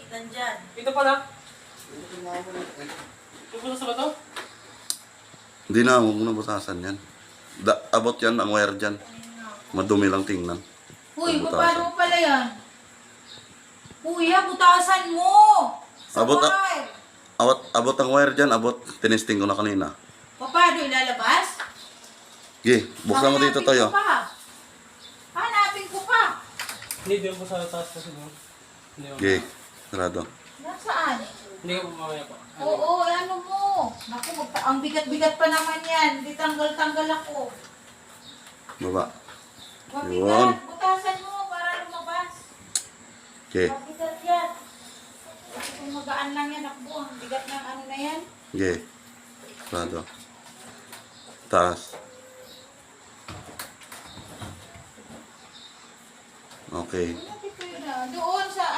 Nandyan. Ito pala. Pupunta sa ba to? Hindi na, huwag mo na butasan yan. Abot yan, ang wire dyan. Madumi lang tingnan. Uy, Butasan. paano mo pala yan? Kuya, butasan mo! Sa Abot na- wire. Abot ang wire dyan, abot. Tinesting ko na kanina. Paano ilalabas? Sige, buksan mo dito Hanapin tayo. ko pa. Hanapin ko pa. Hindi, doon po sa taas kasi doon. Hindi mo. Sige, sarado. Nasaan? Hindi ko mamaya po. Oo, ano mo? Naku, ang bigat-bigat pa naman yan. Di tanggal-tanggal ako. Baba. Yun. Mabigat. Butasan mo para lumabas. Okay, Mabigat yan. Kasi kung magaan lang yan, nakbo. Ang bigat ng ano na yan. sige. Sarado. Taas. Okay. Hanapin ko yun ah. Doon sa